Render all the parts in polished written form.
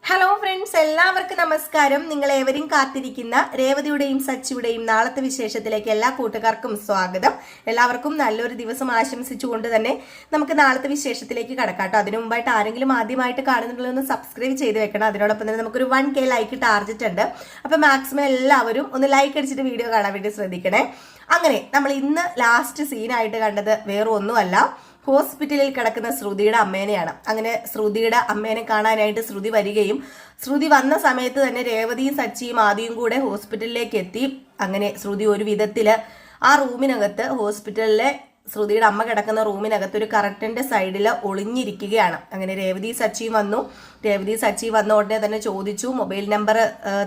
Hello friends, എല്ലാവർക്കും നമസ്കാരം. നിങ്ങളേവരും കാത്തിരിക്കുന്ന രേവതിയുടെയും സച്ചിയുടെയും നാളത്തെ വിശേഷത്തിലേക്ക് എല്ലാ കൂട്ടുകാർക്കും സ്വാഗതം. എല്ലാവർക്കും നല്ലൊരു ദിവസം ആശംസിച്ചുകൊണ്ട് തന്നെ നമുക്ക് നാളത്തെ വിശേഷത്തിലേക്ക് കടക്കാട്ടോ. അതിനു മുമ്പായിട്ട് ആരെങ്കിലും ആദ്യമായിട്ട് കാണുന്നുണ്ടെങ്കിൽ ഒന്ന് സബ്സ്ക്രൈബ് ചെയ്ത് വെക്കണം. അതിനോടൊപ്പം തന്നെ നമുക്കൊരു 1K ലൈക്ക് ടാർഗറ്റ് ഉണ്ട്. അപ്പൊ മാക്സിമം എല്ലാവരും ഒന്ന് ലൈക്ക് അടിച്ചിട്ട് വീഡിയോ കാണാൻ വേണ്ടി ശ്രദ്ധിക്കണേ. അങ്ങനെ നമ്മൾ ഇന്ന് ലാസ്റ്റ് സീനായിട്ട് കണ്ടത് വേറെ ഒന്നുമല്ല, ഹോസ്പിറ്റലിൽ കിടക്കുന്ന ശ്രുതിയുടെ അമ്മേനെയാണ്. അങ്ങനെ ശ്രുതിയുടെ അമ്മേനെ കാണാനായിട്ട് ശ്രുതി വരികയും ശ്രുതി വന്ന സമയത്ത് തന്നെ രേവതിയും സച്ചിയും ആദ്യം കൂടെ ഹോസ്പിറ്റലിലേക്ക് എത്തി. അങ്ങനെ ശ്രുതി ഒരു വിധത്തില് ആ റൂമിനകത്ത്, ഹോസ്പിറ്റലിലെ ശ്രുതിയുടെ അമ്മ കിടക്കുന്ന റൂമിനകത്ത് ഒരു കറക്റ്റിന്റെ സൈഡിൽ ഒളിഞ്ഞിരിക്കുകയാണ്. അങ്ങനെ രേവതി സച്ചിയും വന്നു. രേവതി സച്ചി വന്ന ഉടനെ തന്നെ ചോദിച്ചു, മൊബൈൽ നമ്പർ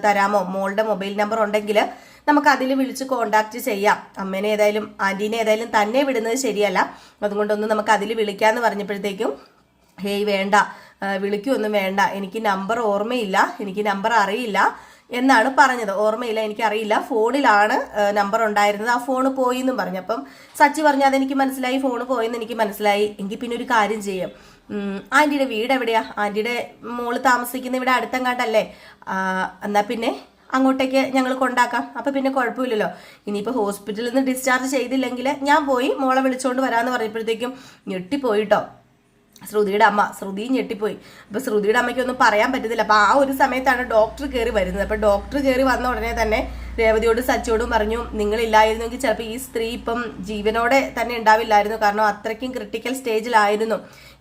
തരാമോ, മോളുടെ മൊബൈൽ നമ്പർ ഉണ്ടെങ്കിൽ നമുക്ക് അതിൽ വിളിച്ച് കോണ്ടാക്ട് ചെയ്യാം. അമ്മേനെ ഏതായാലും ആന്റീനെ ഏതായാലും തന്നെ വിടുന്നത് ശരിയല്ല, അതുകൊണ്ടൊന്ന് നമുക്ക് അതിൽ വിളിക്കാന്ന് പറഞ്ഞപ്പോഴത്തേക്കും ഹേയ് വേണ്ട, വിളിക്കൊന്നും വേണ്ട, എനിക്ക് നമ്പർ ഓർമ്മയില്ല, എനിക്ക് നമ്പർ അറിയില്ല എന്നാണ് പറഞ്ഞത്. ഓർമ്മയില്ല, എനിക്കറിയില്ല, ഫോണിലാണ് നമ്പർ ഉണ്ടായിരുന്നത്, ആ ഫോണ് പോയി എന്നും പറഞ്ഞു. അപ്പം സച്ചി പറഞ്ഞു അതെനിക്ക് മനസ്സിലായി, ഫോണ് പോയെന്ന് എനിക്ക് മനസ്സിലായി, എങ്കിൽ പിന്നെ ഒരു കാര്യം ചെയ്യാം, ആന്റിയുടെ വീട് എവിടെയാ, ആന്റിയുടെ മോള് താമസിക്കുന്ന ഇവിടെ അടുത്തെങ്ങാണ്ടല്ലേ, എന്നാ പിന്നെ അങ്ങോട്ടേക്ക് ഞങ്ങൾ കൊണ്ടാക്കാം, അപ്പൊ പിന്നെ കുഴപ്പമില്ലല്ലോ. ഇനിയിപ്പോൾ ഹോസ്പിറ്റലിൽ നിന്ന് ഡിസ്ചാർജ് ചെയ്തില്ലെങ്കിൽ ഞാൻ പോയി മോളെ വിളിച്ചോണ്ട് വരാമെന്ന് പറഞ്ഞപ്പോഴത്തേക്കും ഞെട്ടിപ്പോയിട്ടോ ശ്രുതിയുടെ അമ്മ. ശ്രുതിയും ഞെട്ടിപ്പോയി. അപ്പൊ ശ്രുതിയുടെ അമ്മയ്ക്കൊന്നും പറയാൻ പറ്റുന്നില്ല. അപ്പൊ ആ ഒരു സമയത്താണ് ഡോക്ടർ കയറി വരുന്നത്. അപ്പൊ ഡോക്ടർ കയറി വന്ന ഉടനെ തന്നെ രേവതിയോടും സച്ചിയോടും പറഞ്ഞു, നിങ്ങളില്ലായിരുന്നെങ്കിൽ ചിലപ്പോൾ ഈ സ്ത്രീ ഇപ്പം ജീവനോടെ തന്നെ ഉണ്ടാവില്ലായിരുന്നു, കാരണം അത്രയ്ക്കും ക്രിട്ടിക്കൽ സ്റ്റേജിലായിരുന്നു.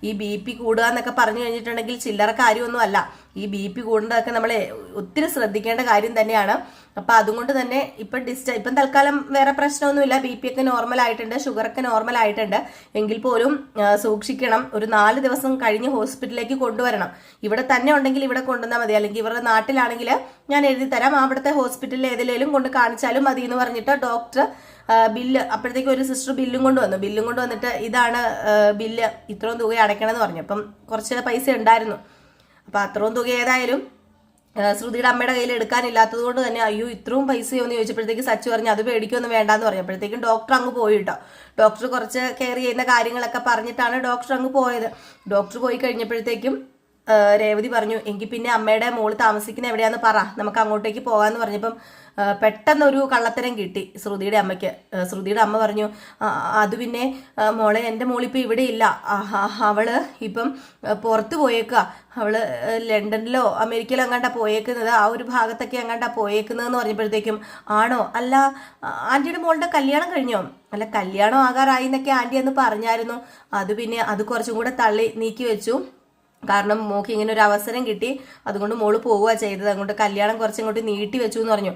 ഈ BP കൂടുക എന്നൊക്കെ പറഞ്ഞു കഴിഞ്ഞിട്ടുണ്ടെങ്കിൽ ചില്ലറ കാര്യമൊന്നും അല്ല. ഈ BP കൂടുന്നതൊക്കെ നമ്മൾ ഒത്തിരി ശ്രദ്ധിക്കേണ്ട കാര്യം തന്നെയാണ്. അപ്പൊ അതുകൊണ്ട് തന്നെ ഇപ്പം തൽക്കാലം വേറെ പ്രശ്നമൊന്നുമില്ല, BP ഒക്കെ നോർമൽ ആയിട്ടുണ്ട്, ഷുഗറൊക്കെ നോർമൽ ആയിട്ടുണ്ട്. എങ്കിൽ പോലും സൂക്ഷിക്കണം. ഒരു 4 ദിവസം കഴിഞ്ഞ് ഹോസ്പിറ്റലിലേക്ക് കൊണ്ടുവരണം. ഇവിടെ തന്നെ ഉണ്ടെങ്കിൽ ഇവിടെ കൊണ്ടുവന്നാൽ മതി, അല്ലെങ്കിൽ ഇവരുടെ നാട്ടിലാണെങ്കിൽ ഞാൻ എഴുതി തരാം, അവിടുത്തെ ഹോസ്പിറ്റലിൽ ഏതിലേലും കൊണ്ട് കാണിച്ചാലും മതി എന്ന് പറഞ്ഞിട്ട് ഡോക്ടർ ബില്ല്, അപ്പോഴത്തേക്ക് ഒരു സിസ്റ്റർ ബില്ലും കൊണ്ടുവന്നു. ബില്ലും കൊണ്ടുവന്നിട്ട് ഇതാണ് ബില്ല്, ഇത്രയും തുക അടയ്ക്കണം എന്ന് പറഞ്ഞു. അപ്പം കുറച്ച് പൈസ ഉണ്ടായിരുന്നു. അപ്പം അത്രയും തുക ഏതായാലും ശ്രുതിയുടെ അമ്മയുടെ കയ്യിൽ എടുക്കാനില്ലാത്തത് കൊണ്ട് തന്നെ അയ്യോ ഇത്രയും പൈസയോ എന്ന് ചോദിച്ചപ്പോഴത്തേക്ക് സച്ചി പറഞ്ഞു അത് പേടിക്കൊന്നും വേണ്ടാന്ന് പറഞ്ഞപ്പോഴത്തേക്കും ഡോക്ടർ അങ്ങ് പോയിട്ടോ. ഡോക്ടർ കുറച്ച് കെയർ ചെയ്യുന്ന കാര്യങ്ങളൊക്കെ പറഞ്ഞിട്ടാണ് ഡോക്ടർ അങ്ങ് പോയത്. ഡോക്ടർ പോയി കഴിഞ്ഞപ്പോഴത്തേക്കും രേവതി പറഞ്ഞു, എങ്കിൽ പിന്നെ അമ്മയുടെ മോള് താമസിക്കുന്ന എവിടെയാന്ന് പറ, നമുക്ക് അങ്ങോട്ടേക്ക് പോകാന്ന് പറഞ്ഞപ്പം പെട്ടെന്നൊരു കള്ളത്തരം കിട്ടി ശ്രുതിയുടെ അമ്മയ്ക്ക്. ശ്രുതിയുടെ അമ്മ പറഞ്ഞു, അത് പിന്നെ മോളെ, എൻ്റെ മോളിപ്പോൾ ഇവിടെ ഇല്ല, അവള് ഇപ്പം പുറത്ത് പോയേക്കുക, അവള് ലണ്ടനിലോ അമേരിക്കയിലോ എങ്ങാണ്ടാ പോയേക്കുന്നത്, ആ ഒരു ഭാഗത്തൊക്കെ എങ്ങാണ്ടാ പോയേക്കുന്നതെന്ന് പറഞ്ഞപ്പോഴത്തേക്കും ആണോ, അല്ല ആന്റിയുടെ മോളുടെ കല്യാണം കഴിഞ്ഞോ, അല്ല കല്യാണം ആകാറായി എന്നൊക്കെ ആന്റി എന്ന് പറഞ്ഞായിരുന്നു. അത് പിന്നെ അത് കുറച്ചും കൂടെ തള്ളി നീക്കി വെച്ചു, കാരണം മോക്ക് ഇങ്ങനെ ഒരു അവസരം കിട്ടി, അതുകൊണ്ട് മോള് പോവുക ചെയ്തത്, അങ്ങോട്ട് കല്യാണം കുറച്ചിങ്ങോട്ട് നീട്ടി വെച്ചു എന്ന് പറഞ്ഞു.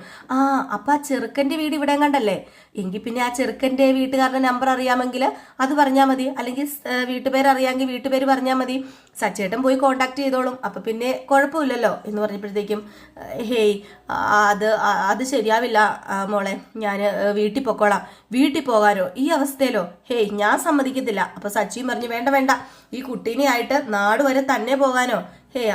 അപ്പൊ ആ ചെറുക്കന്റെ വീട് ഇവിടെ കണ്ടല്ലേ, എങ്കിൽ പിന്നെ ആ ചെറുക്കന്റെ വീട്ടുകാരുടെ നമ്പർ അറിയാമെങ്കിൽ അത് പറഞ്ഞാൽ മതി, അല്ലെങ്കിൽ വീട്ടുപേര് അറിയാമെങ്കിൽ വീട്ടുപേര് പറഞ്ഞാൽ മതി, സച്ചേട്ടൻ പോയി കോണ്ടാക്ട് ചെയ്തോളും, അപ്പൊ പിന്നെ കുഴപ്പമില്ലല്ലോ എന്ന് പറഞ്ഞപ്പോഴത്തേക്കും ഹേയ് അത് ശരിയാവില്ല മോളെ, ഞാൻ വീട്ടിൽ പൊക്കോളാം. വീട്ടിൽ പോകാനോ ഈ അവസ്ഥയിലോ, ഹേയ് ഞാൻ സമ്മതിക്കത്തില്ല. അപ്പൊ സച്ചിയും പറഞ്ഞു വേണ്ട വേണ്ട, ഈ കുട്ടീനെ ആയിട്ട് നാട് വരെ തന്നെ പോകാനോ,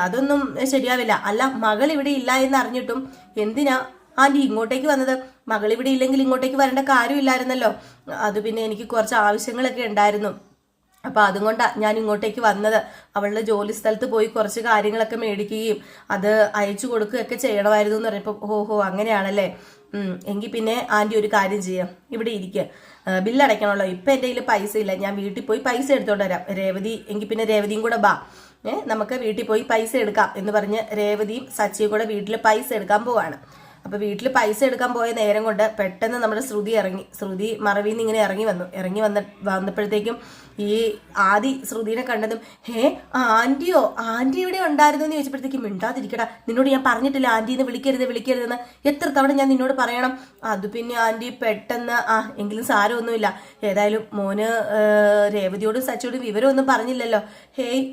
അതൊന്നും ശരിയാവില്ല. അല്ല മകൾ ഇവിടെ ഇല്ല എന്ന് അറിഞ്ഞിട്ടും എന്തിനാ ആന്റി ഇങ്ങോട്ടേക്ക് വന്നത്, മകൾ ഇവിടെ ഇല്ലെങ്കിൽ ഇങ്ങോട്ടേക്ക് വരേണ്ട കാര്യമില്ലായിരുന്നല്ലോ, അത് പിന്നെ എനിക്ക് കുറച്ച് ആവശ്യങ്ങളൊക്കെ ഉണ്ടായിരുന്നു, അപ്പൊ അതുകൊണ്ടാണ് ഞാൻ ഇങ്ങോട്ടേക്ക് വന്നത്. അവളുടെ ജോലി സ്ഥലത്ത് പോയി കുറച്ച് കാര്യങ്ങളൊക്കെ മേടിക്കുകയും അത് അയച്ചു കൊടുക്കുകയൊക്കെ ചെയ്യണമായിരുന്നു എന്ന് പറഞ്ഞപ്പോൾ ഓഹോ അങ്ങനെയാണല്ലേ, എങ്കിൽ പിന്നെ ആന്റി ഒരു കാര്യം ചെയ്യാം, ഇവിടെ ഇരിക്കുക, ബില്ലടയ്ക്കണമല്ലോ, ഇപ്പം എൻ്റെ കയ്യിൽ പൈസ ഇല്ല, ഞാൻ വീട്ടിൽ പോയി പൈസ എടുത്തോണ്ട് വരാം. രേവതി, എങ്കിൽ പിന്നെ രേവതിയും കൂടെ ബാ, നമുക്ക് വീട്ടിൽ പോയി പൈസ എടുക്കാം എന്ന് പറഞ്ഞ് രേവതിയും സച്ചിയും കൂടെ വീട്ടിൽ പൈസ എടുക്കാൻ പോവാണ്. അപ്പൊ വീട്ടിൽ പൈസ എടുക്കാൻ പോയ നേരം കൊണ്ട് പെട്ടെന്ന് നമ്മുടെ ശ്രുതി മറവിന്ന് ഇങ്ങനെ ഇറങ്ങി വന്നപ്പോഴത്തേക്കും ഈ ആദി ശ്രുതിനെ കണ്ടതും ആന്റിയോ, ആന്റി ഇവിടെ ഉണ്ടായിരുന്നു എന്ന് ചോദിച്ചപ്പോഴത്തേക്കും മിണ്ടാതിരിക്കടാ, നിന്നോട് ഞാൻ പറഞ്ഞിട്ടില്ല ആന്റിന്ന് വിളിക്കരുതെന്ന്, എത്ര തവണ ഞാൻ നിന്നോട് പറയണം. അത് പിന്നെ ആന്റി പെട്ടെന്ന് എങ്കിലും സാരമൊന്നുമില്ല, ഏതായാലും മോന് രേവതിയോടും സച്ചിയോടും വിവരമൊന്നും പറഞ്ഞില്ലല്ലോ.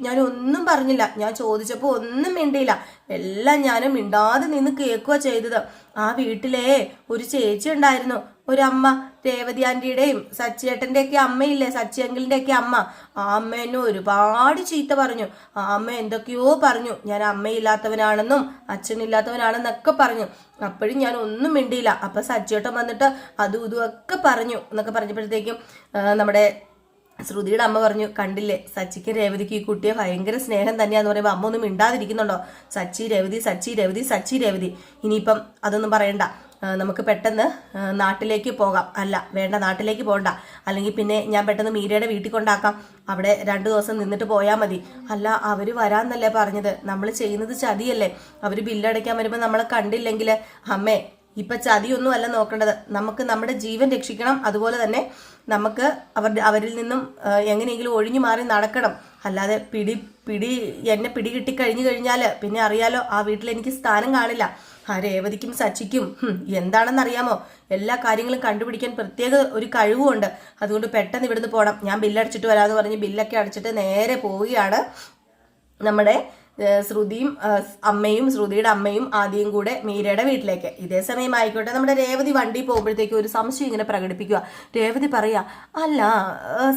ഞാൻ ഒന്നും പറഞ്ഞില്ല, ഞാൻ ചോദിച്ചപ്പോൾ ഒന്നും മിണ്ടിയില്ല, എല്ലാം ഞാനും മിണ്ടാതെ നിന്ന് കേൾക്കുക ചെയ്തത്. ആ വീട്ടിലെ ഒരു ചേച്ചി ഉണ്ടായിരുന്നു, ഒരമ്മ, രേവതി ആന്റിയുടെയും സച്ചിയേട്ടൻ്റെ ഒക്കെ അമ്മയില്ലേ, സച്ചി അങ്കിളിന്റെ ഒക്കെ അമ്മ, ആ അമ്മ എന്നെ ഒരുപാട് ചീത്ത പറഞ്ഞു. ആ അമ്മ എന്തൊക്കെയോ പറഞ്ഞു, ഞാൻ അമ്മയില്ലാത്തവനാണെന്നും അച്ഛനില്ലാത്തവനാണെന്നൊക്കെ പറഞ്ഞു. അപ്പോഴും ഞാൻ ഒന്നും മിണ്ടിയില്ല. അപ്പൊ സച്ചിയേട്ടൻ വന്നിട്ട് അതും ഇതും ഒക്കെ പറഞ്ഞു എന്നൊക്കെ പറഞ്ഞപ്പോഴത്തേക്കും നമ്മുടെ ശ്രുതിയുടെ അമ്മ പറഞ്ഞു, കണ്ടില്ലേ സച്ചിക്ക് രേവതിക്ക് ഈ കുട്ടിയെ ഭയങ്കര സ്നേഹം തന്നെയാന്ന് പറയുമ്പോൾ അമ്മ ഒന്നും മിണ്ടാതിരിക്കുന്നുണ്ടോ? സച്ചി രേവതി, സച്ചി രേവതി, സച്ചി രേവതി. ഇനിയിപ്പം അതൊന്നും പറയണ്ട, നമുക്ക് പെട്ടെന്ന് നാട്ടിലേക്ക് പോകാം. അല്ല വേണ്ട, നാട്ടിലേക്ക് പോകണ്ട, അല്ലെങ്കിൽ പിന്നെ ഞാൻ പെട്ടെന്ന് മീരയുടെ വീട്ടിൽ കൊണ്ടാക്കാം, അവിടെ 2 ദിവസം നിന്നിട്ട് പോയാൽ മതി. അല്ല അവര് വരാന്നല്ലേ പറഞ്ഞത്, നമ്മൾ ചെയ്യുന്നത് ചതിയല്ലേ? അവര് ബില്ലടയ്ക്കാൻ വരുമ്പോൾ നമ്മളെ കണ്ടില്ലെങ്കിൽ അമ്മേ ഇപ്പൊ ചതിയൊന്നും അല്ല നോക്കേണ്ടത്, നമുക്ക് നമ്മുടെ ജീവൻ രക്ഷിക്കണം. അതുപോലെ തന്നെ നമുക്ക് അവരിൽ നിന്നും എങ്ങനെയെങ്കിലും ഒഴിഞ്ഞു മാറി നടക്കണം. അല്ലാതെ എന്നെ പിടി കിട്ടിക്കഴിഞ്ഞു കഴിഞ്ഞാൽ പിന്നെ അറിയാലോ, ആ വീട്ടിൽ എനിക്ക് സ്ഥാനം കാണില്ല. ആ രേവതിക്കും സച്ചിക്കും എന്താണെന്നറിയാമോ, എല്ലാ കാര്യങ്ങളും കണ്ടുപിടിക്കാൻ പ്രത്യേക ഒരു കഴിവുമുണ്ട്. അതുകൊണ്ട് പെട്ടെന്ന് ഇവിടുന്ന് പോകണം, ഞാൻ ബില്ലടിച്ചിട്ട് വരാമെന്ന് പറഞ്ഞ് ബില്ലൊക്കെ അടിച്ചിട്ട് നേരെ പോവുകയാണ് നമ്മുടെ ശ്രുതിയും അമ്മയും, ശ്രുതിയുടെ അമ്മയും ആദ്യം കൂടെ മീരയുടെ വീട്ടിലേക്ക്. ഇതേ സമയം ആയിക്കോട്ടെ നമ്മുടെ രേവതി വണ്ടി പോകുമ്പോഴത്തേക്ക് ഒരു സംശയം ഇങ്ങനെ പ്രകടിപ്പിക്കുക. രേവതി പറയാ, അല്ല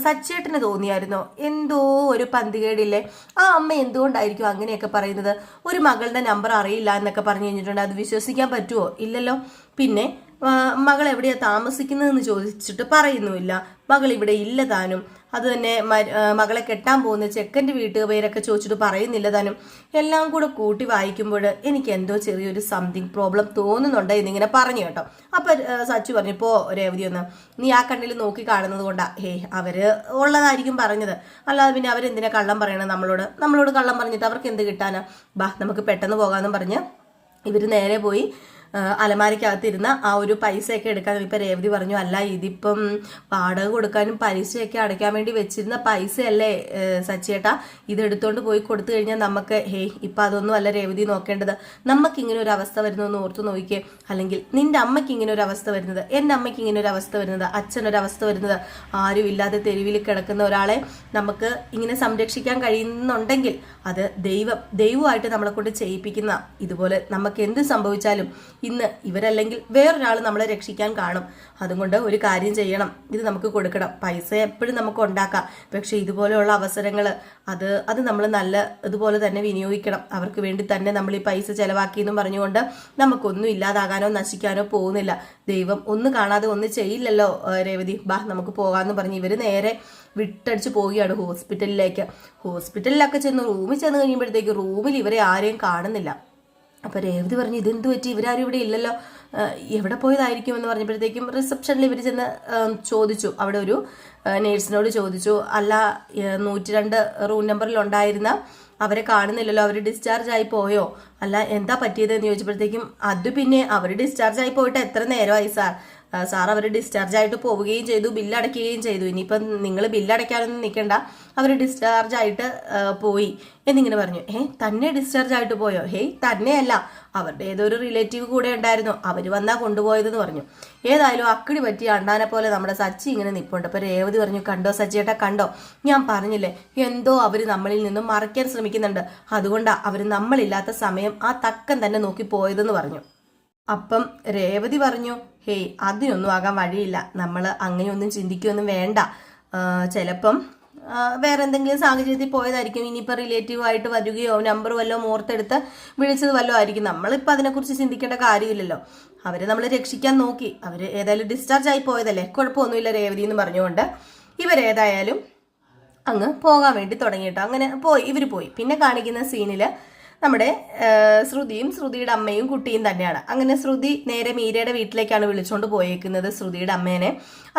സച്ചേട്ടന് തോന്നിയായിരുന്നോ എന്തോ ഒരു പന്തികേടില്ലേ? ആ അമ്മ എന്തുകൊണ്ടായിരിക്കും അങ്ങനെയൊക്കെ പറയുന്നത്? ഒരു മകളുടെ നമ്പർ അറിയില്ല എന്നൊക്കെ പറഞ്ഞു കഴിഞ്ഞിട്ടുണ്ട്, അത് വിശ്വസിക്കാൻ പറ്റുമോ? ഇല്ലല്ലോ. പിന്നെ മകൾ എവിടെയാ താമസിക്കുന്നതെന്ന് ചോദിച്ചിട്ട് പറയുന്നുമില്ല. മകൾ ഇവിടെ ഇല്ല താനും. അത് തന്നെ മകളെ കെട്ടാൻ പോകുന്ന ചെക്കൻ്റെ വീട്ടുപേരൊക്കെ ചോദിച്ചിട്ട് പറയുന്നില്ല താനും. എല്ലാം കൂടെ കൂട്ടി വായിക്കുമ്പോൾ എനിക്ക് എന്തോ ചെറിയൊരു സംതിങ് പ്രോബ്ലം തോന്നുന്നുണ്ട് എന്നിങ്ങനെ പറഞ്ഞു കേട്ടോ. അപ്പൊ സച്ചു പറഞ്ഞു, പോ രേവതി ഒന്ന്, നീ ആ കണ്ണിൽ നോക്കി കാണുന്നത് കൊണ്ടാ. അവര് ഉള്ളതായിരിക്കും പറഞ്ഞത്, അല്ലാതെ പിന്നെ അവരെന്തിനാ കള്ളം പറയണത് നമ്മളോട് കള്ളം പറഞ്ഞിട്ട് അവർക്ക് എന്ത് കിട്ടാനാ? ബാ നമുക്ക് പെട്ടെന്ന് പോകാമെന്നും പറഞ്ഞ് ഇവര് നേരെ പോയി അലമാരയ്ക്കകത്തിരുന്ന ആ ഒരു പൈസയൊക്കെ എടുക്കാൻ. ഇപ്പം രേവതി പറഞ്ഞു, അല്ല ഇതിപ്പം വാടക കൊടുക്കാനും പലിശയൊക്കെ അടയ്ക്കാൻ വേണ്ടി വെച്ചിരുന്ന പൈസയല്ലേ സച്ചിയേട്ടാ, ഇതെടുത്തോണ്ട് പോയി കൊടുത്തു കഴിഞ്ഞാൽ നമുക്ക് ഇപ്പം അതൊന്നും അല്ല രേവതി നോക്കേണ്ടത്. നമുക്ക് ഇങ്ങനെ ഒരു അവസ്ഥ വരുന്നതെന്ന് ഓർത്തു നോക്കിക്കേ. അല്ലെങ്കിൽ നിന്റെ അമ്മയ്ക്ക് ഇങ്ങനെ ഒരു അവസ്ഥ വരുന്നത്, എൻ്റെ അമ്മയ്ക്ക് ഇങ്ങനെ ഒരു അവസ്ഥ വരുന്നത്, അച്ഛനൊരവസ്ഥ വരുന്നത്, ആരും ഇല്ലാതെ തെരുവിൽ കിടക്കുന്ന ഒരാളെ നമുക്ക് ഇങ്ങനെ സംരക്ഷിക്കാൻ കഴിയുന്നുണ്ടെങ്കിൽ അത് ദൈവമായിട്ട് നമ്മളെ കൊണ്ട് ചെയ്യിപ്പിക്കുന്ന. ഇതുപോലെ നമുക്ക് എന്ത് സംഭവിച്ചാലും ഇന്ന് ഇവരല്ലെങ്കിൽ വേറൊരാൾ നമ്മളെ രക്ഷിക്കാൻ കാണും. അതുകൊണ്ട് ഒരു കാര്യം ചെയ്യണം, ഇത് നമുക്ക് കൊടുക്കണം. പൈസ എപ്പോഴും നമുക്ക് ഉണ്ടാക്കാം, പക്ഷെ ഇതുപോലെയുള്ള അവസരങ്ങൾ അത് നമ്മൾ നല്ല ഇതുപോലെ തന്നെ വിനിയോഗിക്കണം. അവർക്ക് വേണ്ടി തന്നെ നമ്മൾ ഈ പൈസ ചെലവാക്കിയെന്നും പറഞ്ഞുകൊണ്ട് നമുക്കൊന്നും ഇല്ലാതാകാനോ നശിക്കാനോ പോകുന്നില്ല. ദൈവം ഒന്ന് കാണാതെ ഒന്നും ചെയ്യില്ലല്ലോ രേവതി, ബാ നമുക്ക് പോകാമെന്ന് പറഞ്ഞ് ഇവർ നേരെ വിട്ടടിച്ച് പോവുകയാണ് ഹോസ്പിറ്റലിലൊക്കെ ചെന്ന് റൂമിൽ ചെന്ന് കഴിയുമ്പോഴത്തേക്ക് റൂമിൽ ഇവരെ ആരെയും കാണുന്നില്ല. അപ്പോൾ രേവതി പറഞ്ഞു, ഇതെന്ത് പറ്റി, ഇവരാരും ഇവിടെ ഇല്ലല്ലോ, എവിടെ പോയതായിരിക്കും എന്ന് പറഞ്ഞപ്പോഴത്തേക്കും റിസപ്ഷനിൽ ഇവർ ചെന്ന് ചോദിച്ചു. അവിടെ ഒരു നേഴ്സിനോട് ചോദിച്ചു, അല്ല 102 റൂം നമ്പറിൽ ഉണ്ടായിരുന്ന അവരെ കാണുന്നില്ലല്ലോ, അവർ ഡിസ്ചാർജ് ആയി പോയോ, അല്ല എന്താ പറ്റിയതെന്ന് ചോദിച്ചപ്പോഴത്തേക്കും അത് പിന്നെ അവർ ഡിസ്ചാർജ് ആയി പോയിട്ട് എത്ര നേരമായി സാർ അവർ ഡിസ്ചാർജ് ആയിട്ട് പോവുകയും ചെയ്തു, ബില്ലടയ്ക്കുകയും ചെയ്തു. ഇനിയിപ്പം നിങ്ങൾ ബില്ലടയ്ക്കാനൊന്നും നിൽക്കണ്ട, അവർ ഡിസ്ചാർജ് ആയിട്ട് പോയി എന്നിങ്ങനെ പറഞ്ഞു. തന്നെ ഡിസ്ചാർജ് ആയിട്ട് പോയോ? തന്നെയല്ല, അവരുടെ ഏതൊരു റിലേറ്റീവ് കൂടെ ഉണ്ടായിരുന്നു, അവർ വന്നാ കൊണ്ടുപോയതെന്ന് പറഞ്ഞു. ഏതായാലും അക്കിടി പറ്റി അണ്ണാനെ പോലെ നമ്മുടെ സച്ചി ഇങ്ങനെ നിൽപ്പുണ്ട്. അപ്പോൾ രേവതി പറഞ്ഞു, കണ്ടോ സച്ചിയേട്ടാ കണ്ടോ, ഞാൻ പറഞ്ഞില്ലേ എന്തോ അവർ നമ്മളിൽ നിന്നും മറയ്ക്കാൻ ശ്രമിക്കുന്നുണ്ട്, അതുകൊണ്ടാണ് അവർ നമ്മളില്ലാത്ത സമയം ആ തക്കം തന്നെ നോക്കി പോയതെന്ന് പറഞ്ഞു. അപ്പം രേവതി പറഞ്ഞു, അതിനൊന്നും ആകാൻ വഴിയില്ല, നമ്മൾ അങ്ങനെയൊന്നും ചിന്തിക്കുകയൊന്നും വേണ്ട, ചിലപ്പം വേറെ എന്തെങ്കിലും സാഹചര്യത്തിൽ പോയതായിരിക്കും, ഇനിയിപ്പോൾ റിലേറ്റീവായിട്ട് വരികയോ നമ്പർ വല്ലതും ഓർത്തെടുത്ത് വിളിച്ചത് വല്ലതും ആയിരിക്കും, നമ്മളിപ്പോൾ അതിനെക്കുറിച്ച് ചിന്തിക്കേണ്ട കാര്യമില്ലല്ലോ, അവർ നമ്മളെ രക്ഷിക്കാൻ നോക്കി, അവർ ഏതായാലും ഡിസ്ചാർജ് ആയി പോയതല്ലേ, കുഴപ്പമൊന്നുമില്ല രേവതി എന്ന് പറഞ്ഞുകൊണ്ട് ഇവരേതായാലും അങ്ങ് പോകാൻ വേണ്ടി തുടങ്ങിയിട്ടോ. അങ്ങനെ ഇവർ പോയി. പിന്നെ കാണിക്കുന്ന സീനിൽ നമ്മുടെ ശ്രുതിയും ശ്രുതിയുടെ അമ്മയും കുട്ടിയും തന്നെയാണ്. അങ്ങനെ ശ്രുതി നേരെ മീരയുടെ വീട്ടിലേക്കാണ് വിളിച്ചുകൊണ്ട് പോയേക്കുന്നത് ശ്രുതിയുടെ അമ്മേനെ.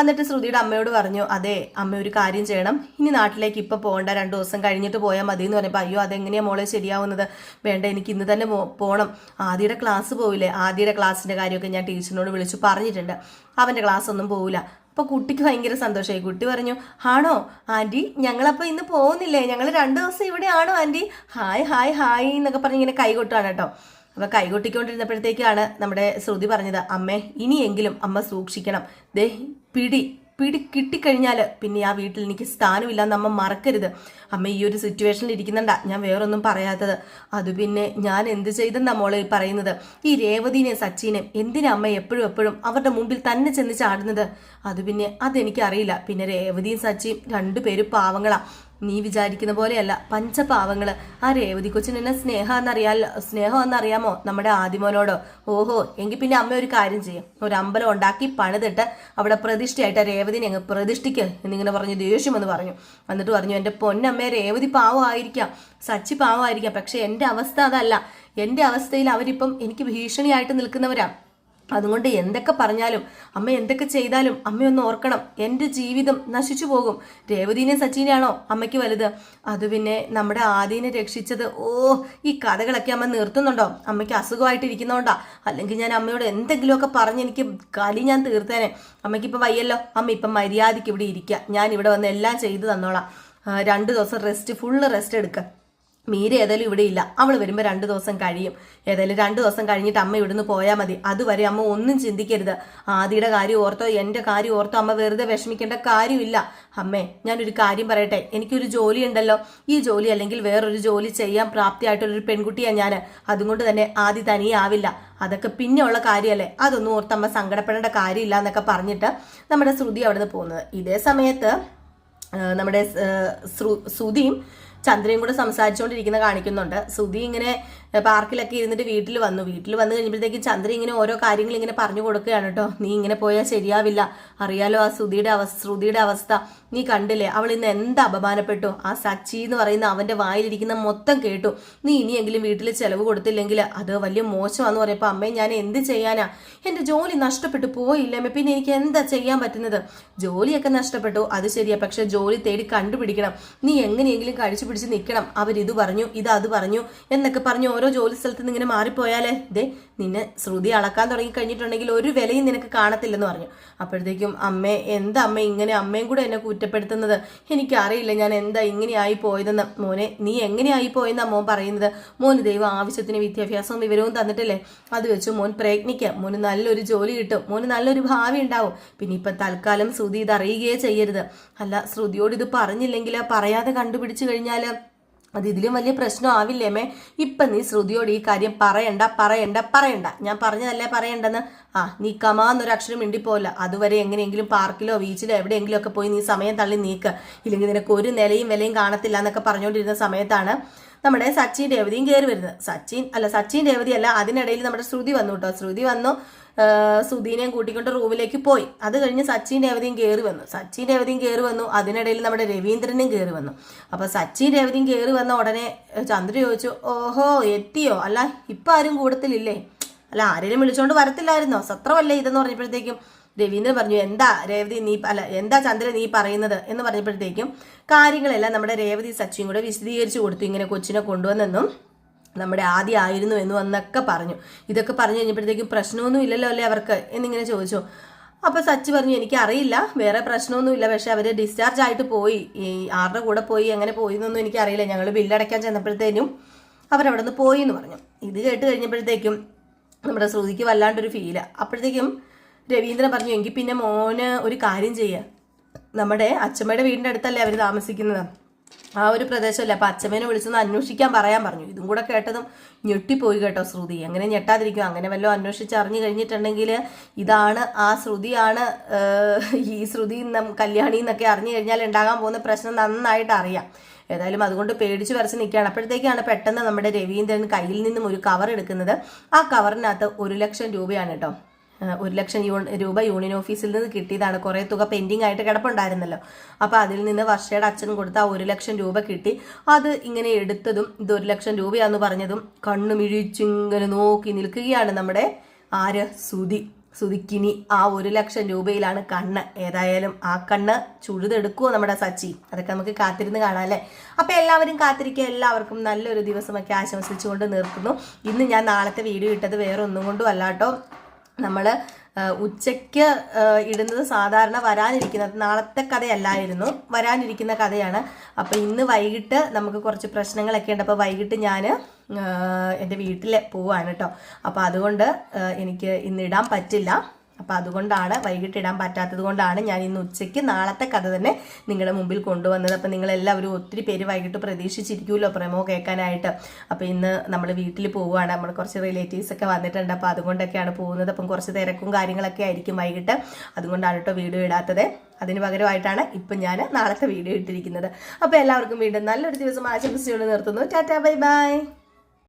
എന്നിട്ട് ശ്രുതിയുടെ അമ്മയോട് പറഞ്ഞു, അതെ അമ്മ ഒരു കാര്യം ചെയ്യണം, ഇനി നാട്ടിലേക്ക് ഇപ്പോൾ പോകണ്ട, 2 ദിവസം കഴിഞ്ഞിട്ട് പോയാൽ മതി എന്ന് പറഞ്ഞപ്പോൾ, അയ്യോ അതെങ്ങനെയാണ് മോളെ ശരിയാവുന്നത്, വേണ്ട എനിക്ക് ഇന്ന് തന്നെ പോകണം, ആദ്യയുടെ ക്ലാസ് പോവില്ലേ, ആദ്യയുടെ ക്ലാസ്സിൻ്റെ കാര്യമൊക്കെ ഞാൻ ടീച്ചറിനോട് വിളിച്ചു പറഞ്ഞിട്ടുണ്ട്, അവൻ്റെ ക്ലാസ് ഒന്നും പോവില്ല. അപ്പോൾ കുട്ടിക്ക് ഭയങ്കര സന്തോഷമായി. കുട്ടി പറഞ്ഞു, ആണോ ആൻറ്റി, ഞങ്ങളപ്പോൾ ഇന്ന് പോകുന്നില്ലേ, ഞങ്ങൾ 2 ദിവസം ഇവിടെ ആണോ ആൻറ്റി, ഹായ് ഹായ് ഹായ് എന്നൊക്കെ പറഞ്ഞ് ഇങ്ങനെ കൈകൊട്ടാണ് കേട്ടോ. അപ്പോൾ കൈകൊട്ടിക്കൊണ്ടിരുന്നപ്പോഴത്തേക്കാണ് നമ്മുടെ ശ്രുതി പറഞ്ഞത്, അമ്മേ ഇനിയെങ്കിലും അമ്മ സൂക്ഷിക്കണം, പിടി കിട്ടിക്കഴിഞ്ഞാൽ പിന്നെ ആ വീട്ടിൽ എനിക്ക് സ്ഥാനമില്ലാന്ന് അമ്മ മറക്കരുത്. അമ്മ ഈ ഒരു സിറ്റുവേഷനിൽ ഇരിക്കുന്നുണ്ടാ ഞാൻ വേറൊന്നും പറയാത്തത്. അത് പിന്നെ ഞാൻ എന്ത് ചെയ്തെന്നാ മോളെ പറയുന്നത്, ഈ രേവതിനെ സച്ചിനെ എന്തിനാ അമ്മ എപ്പോഴും അവരുടെ മുമ്പിൽ തന്നെ ചെന്ന് ചാടുന്നത്? അത് പിന്നെ അതെനിക്കറിയില്ല. പിന്നെ രേവതിയും സച്ചിയും 2 പേരും പാവങ്ങളാ, നീ വിചാരിക്കുന്ന പോലെയല്ല പഞ്ചപാവങ്ങള്. ആ രേവതി കൊച്ചിന് എന്നെ സ്നേഹം എന്നറിയാമോ നമ്മുടെ ആദിമോനോടോ? ഓഹോ, എങ്കിൽ പിന്നെ അമ്മ ഒരു കാര്യം ചെയ്യും, ഒരു അമ്പലം ഉണ്ടാക്കി പണിതിട്ട് അവിടെ പ്രതിഷ്ഠയായിട്ട് രേവതിനെ അങ്ങ് പ്രതിഷ്ഠിക്ക് എന്നിങ്ങനെ പറഞ്ഞു ദേഷ്യമെന്ന് പറഞ്ഞു. എന്നിട്ട് പറഞ്ഞു, എൻ്റെ പൊന്നമ്മേ, രേവതി പാവമായിരിക്കാം, സച്ചി പാവമായിരിക്കാം, പക്ഷെ എൻ്റെ അവസ്ഥ അതല്ല. എൻ്റെ അവസ്ഥയിൽ അവരിപ്പം എനിക്ക് ഭീഷണിയായിട്ട് നിൽക്കുന്നവരാ. അതുകൊണ്ട് എന്തൊക്കെ പറഞ്ഞാലും അമ്മ എന്തൊക്കെ ചെയ്താലും അമ്മയൊന്ന് ഓർക്കണം, എൻ്റെ ജീവിതം നശിച്ചു പോകും. രേവതിനെയും സച്ചിനെയാണോ അമ്മയ്ക്ക് വലുത്? അത് പിന്നെ നമ്മുടെ ആദീനെ രക്ഷിച്ചത്. ഈ കഥകളൊക്കെ അമ്മ നിർത്തുന്നുണ്ടോ? അമ്മയ്ക്ക് അസുഖമായിട്ടിരിക്കുന്നതുകൊണ്ടാ, അല്ലെങ്കിൽ ഞാൻ അമ്മയോട് എന്തെങ്കിലുമൊക്കെ പറഞ്ഞ് എനിക്ക് കലി ഞാൻ തീർത്തേനെ. അമ്മയ്ക്കിപ്പം വയ്യല്ലോ, അമ്മ ഇപ്പം മര്യാദയ്ക്ക് ഇവിടെ ഇരിക്കുക, ഞാൻ ഇവിടെ വന്ന് എല്ലാം ചെയ്തു തന്നോളാം. 2 ദിവസം ഫുള്ള് റെസ്റ്റ് എടുക്കുക. മീര ഏതായാലും ഇവിടെ ഇല്ല, അവൾ വരുമ്പോൾ 2 ദിവസം കഴിയും. ഏതായാലും 2 ദിവസം കഴിഞ്ഞിട്ട് അമ്മ ഇവിടുന്ന് പോയാൽ മതി. അതുവരെ അമ്മ ഒന്നും ചിന്തിക്കരുത്. ആദിയുടെ കാര്യം ഓർത്തോ എൻ്റെ കാര്യം ഓർത്തോ അമ്മ വെറുതെ വിഷമിക്കേണ്ട കാര്യമില്ല. അമ്മേ, ഞാനൊരു കാര്യം പറയട്ടെ, എനിക്കൊരു ജോലി ഉണ്ടല്ലോ. ഈ ജോലി അല്ലെങ്കിൽ വേറൊരു ജോലി ചെയ്യാൻ പ്രാപ്തിയായിട്ടൊരു പെൺകുട്ടിയാണ് ഞാൻ. അതുകൊണ്ട് തന്നെ ആദി തനിയെ ആവില്ല, അതൊക്കെ പിന്നെ ഉള്ള കാര്യമല്ലേ, അതൊന്നും ഓർത്തമ്മ സങ്കടപ്പെടേണ്ട കാര്യമില്ല എന്നൊക്കെ പറഞ്ഞിട്ട് നമ്മുടെ ശ്രുതി അവിടുന്ന് പോകുന്നത്. ഇതേ സമയത്ത് നമ്മുടെ ശ്രുതിയും ചന്ദ്രയും കൂടെ സംസാരിച്ചുകൊണ്ടിരിക്കുന്ന കാണിക്കുന്നുണ്ട്. ശ്രുതി ഇങ്ങനെ പാർക്കിലൊക്കെ ഇരുന്നിട്ട് വീട്ടിൽ വന്നു കഴിഞ്ഞപ്പോഴത്തേക്കും ചന്ദ്ര ഇങ്ങനെ ഓരോ കാര്യങ്ങൾ ഇങ്ങനെ പറഞ്ഞു കൊടുക്കുകയാണ് കേട്ടോ. നീ ഇങ്ങനെ പോയാൽ ശരിയാവില്ല, അറിയാലോ ആ ശ്രുതിയുടെ അവസ്ഥ നീ കണ്ടില്ലേ, അവൾ ഇന്ന് എന്ത് അപമാനപ്പെട്ടു. ആ സച്ചി എന്ന് പറയുന്ന അവന്റെ വായിലിരിക്കുന്ന മൊത്തം കേട്ടു. നീ ഇനിയെങ്കിലും വീട്ടിൽ ചെലവ് കൊടുത്തില്ലെങ്കിൽ അത് വലിയ മോശമാണെന്ന് പറയുമ്പോൾ അമ്മേ ഞാൻ എന്ത് ചെയ്യാനാ, എൻ്റെ ജോലി നഷ്ടപ്പെട്ടു പോയില്ലമ്മേ, പിന്നെ എനിക്ക് എന്താ ചെയ്യാൻ പറ്റുന്നത്? ജോലിയൊക്കെ നഷ്ടപ്പെട്ടു, അത് ശരിയാ, പക്ഷെ ജോലി തേടി കണ്ടുപിടിക്കണം. നീ എങ്ങനെയെങ്കിലും കഴിച്ചു പിടിച്ച് നിൽക്കണം. അവരിത് പറഞ്ഞു, അത് പറഞ്ഞു എന്നൊക്കെ പറഞ്ഞു ഓരോ ജോലി സ്ഥലത്ത് നിന്ന് ഇങ്ങനെ മാറിപ്പോയാലേ നിന്നെ ശ്രുതി അളക്കാൻ തുടങ്ങി കഴിഞ്ഞിട്ടുണ്ടെങ്കിൽ ഒരു വിലയും നിനക്ക് കാണത്തില്ലെന്ന് പറഞ്ഞു. അപ്പോഴത്തേക്കും അമ്മേ, എന്താ അമ്മ ഇങ്ങനെ അമ്മയും കൂടെ എന്നെ കുറ്റപ്പെടുത്തുന്നത്? എനിക്കറിയില്ല ഞാൻ എന്താ ഇങ്ങനെയായി പോയതെന്ന്. മോനെ, നീ എങ്ങനെയായി പോയെന്നാ മോൻ പറയുന്നത്? മോന് ദൈവം ആവശ്യത്തിന് വിദ്യാഭ്യാസവും വിവരവും തന്നിട്ടില്ലേ, അത് വെച്ച് മോൻ പ്രയത്നിക്കുക, മോന് നല്ലൊരു ജോലി കിട്ടും, മോന് നല്ലൊരു ഭാവി ഉണ്ടാവും. പിന്നെ ഇപ്പം തൽക്കാലം ശ്രുതി ഇത് അറിയുകയേ ചെയ്യരുത്. അല്ല, ശ്രുതിയോട് ഇത് പറഞ്ഞില്ലെങ്കിൽ പറയാതെ കണ്ടുപിടിച്ചു കഴിഞ്ഞാൽ അത് ഇതിലും വലിയ പ്രശ്നം ആവില്ലേമേ. ഇപ്പം നീ ശ്രുതിയോട് ഈ കാര്യം പറയണ്ട. ഞാൻ പറഞ്ഞതല്ലേ പറയണ്ടെന്ന്. നീ കമാന്നൊരു അക്ഷരം മിണ്ടിപ്പോല്ല. അതുവരെ എങ്ങനെയെങ്കിലും പാർക്കിലോ ബീച്ചിലോ എവിടെയെങ്കിലും ഒക്കെ പോയി നീ സമയം തള്ളി നീക്ക്, ഇല്ലെങ്കിൽ നിനക്ക് ഒരു നിലയും വിലയും കാണത്തില്ല എന്നൊക്കെ പറഞ്ഞുകൊണ്ടിരുന്ന സമയത്താണ് നമ്മുടെ സച്ചിൻ രേവതിയും കയറി വരുന്നത്. സച്ചിൻ രേവതി അല്ല, അതിനിടയിൽ നമ്മുടെ ശ്രുതി വന്നു കേട്ടോ. ശ്രുതി വന്നു, സുധീനെയും കൂട്ടിക്കൊണ്ട് റൂമിലേക്ക് പോയി. അത് കഴിഞ്ഞ് സച്ചിൻ രേവതിയും കയറി വന്നു. അതിനിടയിൽ നമ്മുടെ രവീന്ദ്രനും കയറി വന്നു. അപ്പൊ സച്ചിൻ രേവതിയും കയറി വന്ന ഉടനെ ചന്ദ്ര ചോദിച്ചു, ഓഹോ എത്തിയോ? അല്ല ഇപ്പൊ ആരും കൂടത്തിലില്ലേ? അല്ല ആരെങ്കിലും വിളിച്ചോണ്ട് വരത്തില്ലായിരുന്നോ? സത്രമല്ലേ ഇതെന്ന് പറഞ്ഞപ്പോഴത്തേക്കും രവീന്ദ്രൻ പറഞ്ഞു, എന്താ ചന്ദ്ര നീ പറയുന്നത് എന്ന് പറഞ്ഞപ്പോഴത്തേക്കും കാര്യങ്ങളെല്ലാം നമ്മുടെ രേവതി സച്ചിയും കൂടെ വിശദീകരിച്ചു കൊടുത്തു. ഇങ്ങനെ കൊച്ചിനെ കൊണ്ടുവന്നെന്നും നമ്മുടെ ആദ്യം ആയിരുന്നു എന്നും എന്നൊക്കെ പറഞ്ഞു. ഇതൊക്കെ പറഞ്ഞു കഴിഞ്ഞപ്പോഴത്തേക്കും പ്രശ്നമൊന്നും ഇല്ലല്ലോ അല്ലേ അവർക്ക് എന്നിങ്ങനെ ചോദിച്ചു. അപ്പൊ സച്ചി പറഞ്ഞു, എനിക്കറിയില്ല, വേറെ പ്രശ്നമൊന്നുമില്ല, പക്ഷെ അവര് ഡിസ്ചാർജ് ആയിട്ട് പോയി. ഈ ആരുടെ കൂടെ പോയി എങ്ങനെ പോയി എന്നൊന്നും എനിക്കറിയില്ല, ഞങ്ങൾ ബില്ലടയ്ക്കാൻ ചെന്നപ്പോഴത്തേനും അവരവിടെ നിന്ന് പോയി എന്ന് പറഞ്ഞു. ഇത് കേട്ട് കഴിഞ്ഞപ്പോഴത്തേക്കും നമ്മുടെ ശ്രുതിക്ക് വല്ലാണ്ടൊരു ഫീല്. അപ്പോഴത്തേക്കും രവീന്ദ്രൻ പറഞ്ഞു, എങ്കിൽ പിന്നെ മോന് ഒരു കാര്യം ചെയ്യുക, നമ്മുടെ അച്ഛമ്മയുടെ വീടിൻ്റെ അടുത്തല്ലേ അവർ താമസിക്കുന്നത്, ആ ഒരു പ്രദേശമല്ലേ, അപ്പൊ അച്ഛമ്മേനെ വിളിച്ചൊന്ന് അന്വേഷിക്കാൻ പറയാൻ പറഞ്ഞു. ഇതും കൂടെ കേട്ടതും ഞെട്ടിപ്പോയി കേട്ടോ ശ്രുതി. അങ്ങനെ ഞെട്ടാതിരിക്കും, അങ്ങനെ വല്ലതും അന്വേഷിച്ച് അറിഞ്ഞു കഴിഞ്ഞിട്ടുണ്ടെങ്കിൽ ഇതാണ് ആ ശ്രുതിയാണ് ഈ ശ്രുതി കല്യാണി എന്നൊക്കെ അറിഞ്ഞു കഴിഞ്ഞാൽ ഉണ്ടാകാൻ പോകുന്ന പ്രശ്നം നന്നായിട്ട് അറിയാം. ഏതായാലും അതുകൊണ്ട് പേടിച്ച് വരച്ച് നിൽക്കുകയാണ്. അപ്പോഴത്തേക്കാണ് പെട്ടെന്ന് നമ്മുടെ രവീന്ദ്രൻ കയ്യിൽ നിന്നും ഒരു കവർ എടുക്കുന്നത്. ആ കവറിനകത്ത് 1 ലക്ഷം രൂപയാണ് കേട്ടോ. 1 ലക്ഷം രൂപ യൂണിയൻ ഓഫീസിൽ നിന്ന് കിട്ടിയതാണ്. കുറേ തുക പെൻഡിങ് ആയിട്ട് കിടപ്പുണ്ടായിരുന്നല്ലോ. അപ്പോൾ അതിൽ നിന്ന് വർഷയുടെ അച്ഛൻ കൊടുത്ത ആ 1 ലക്ഷം രൂപ കിട്ടി. അത് ഇങ്ങനെ എടുത്തതും ഇത് 1 ലക്ഷം രൂപയാന്ന് പറഞ്ഞതും കണ്ണുമിഴിച്ചിങ്ങനെ നോക്കി നിൽക്കുകയാണ് നമ്മുടെ സുധിക്കിനി ആ 1 ലക്ഷം രൂപയിലാണ് കണ്ണ്. ഏതായാലും ആ കണ്ണ് ചുഴുതെടുക്കുമോ നമ്മുടെ സച്ചി, അതൊക്കെ നമുക്ക് കാത്തിരുന്ന് കാണാം അല്ലേ. അപ്പൊ എല്ലാവരും കാത്തിരിക്കുക. എല്ലാവർക്കും നല്ലൊരു ദിവസമൊക്കെ ആശംസിച്ചുകൊണ്ട് നിർത്തുന്നു. ഇന്ന് ഞാൻ നാളത്തെ വീഡിയോ ഇട്ടത് വേറെ ഒന്നും കൊണ്ടും അല്ല കേട്ടോ. നമ്മൾ ഉച്ചയ്ക്ക് ഇടുന്നത് സാധാരണ വരാനിരിക്കുന്നത് നാളത്തെ കഥയല്ലായിരുന്നു, വരാനിരിക്കുന്ന കഥയാണ്. അപ്പോൾ ഇന്ന് വൈകിട്ട് നമുക്ക് കുറച്ച് പ്രശ്നങ്ങളൊക്കെ ഉണ്ട്. അപ്പോൾ വൈകിട്ട് ഞാൻ എൻ്റെ വീട്ടിൽ പോവാണ് കേട്ടോ. അപ്പോൾ അതുകൊണ്ട് എനിക്ക് ഇന്ന് ഇടാൻ പറ്റില്ല. അപ്പോൾ അതുകൊണ്ടാണ് വൈകിട്ട് ഇടാൻ പറ്റാത്തത് കൊണ്ടാണ് ഞാൻ ഇന്ന് ഉച്ചയ്ക്ക് നാളത്തെ കഥ തന്നെ നിങ്ങളുടെ മുമ്പിൽ കൊണ്ടുവന്നത്. അപ്പം നിങ്ങളെല്ലാവരും ഒത്തിരി പേര് വൈകിട്ട് പ്രതീക്ഷിച്ചിരിക്കുമല്ലോ പ്രമോ കേൾക്കാനായിട്ട്. അപ്പോൾ ഇന്ന് നമ്മൾ വീട്ടിൽ പോവുകയാണ്, നമ്മൾ കുറച്ച് റിലേറ്റീവ്സ് ഒക്കെ വന്നിട്ടുണ്ട്. അപ്പോൾ അതുകൊണ്ടൊക്കെയാണ് പോകുന്നത്. അപ്പം കുറച്ച് തിരക്കും കാര്യങ്ങളൊക്കെ ആയിരിക്കും വൈകിട്ട്, അതുകൊണ്ടാണ് കേട്ടോ വീഡിയോ ഇടാത്തത്. അതിന് പകരമായിട്ടാണ് ഇപ്പം ഞാൻ നാളത്തെ വീഡിയോ ഇട്ടിരിക്കുന്നത്. അപ്പോൾ എല്ലാവർക്കും വീണ്ടും നല്ലൊരു ദിവസം ആശംസിച്ചുകൊണ്ട് നിർത്തുന്നു. Tata bye bye.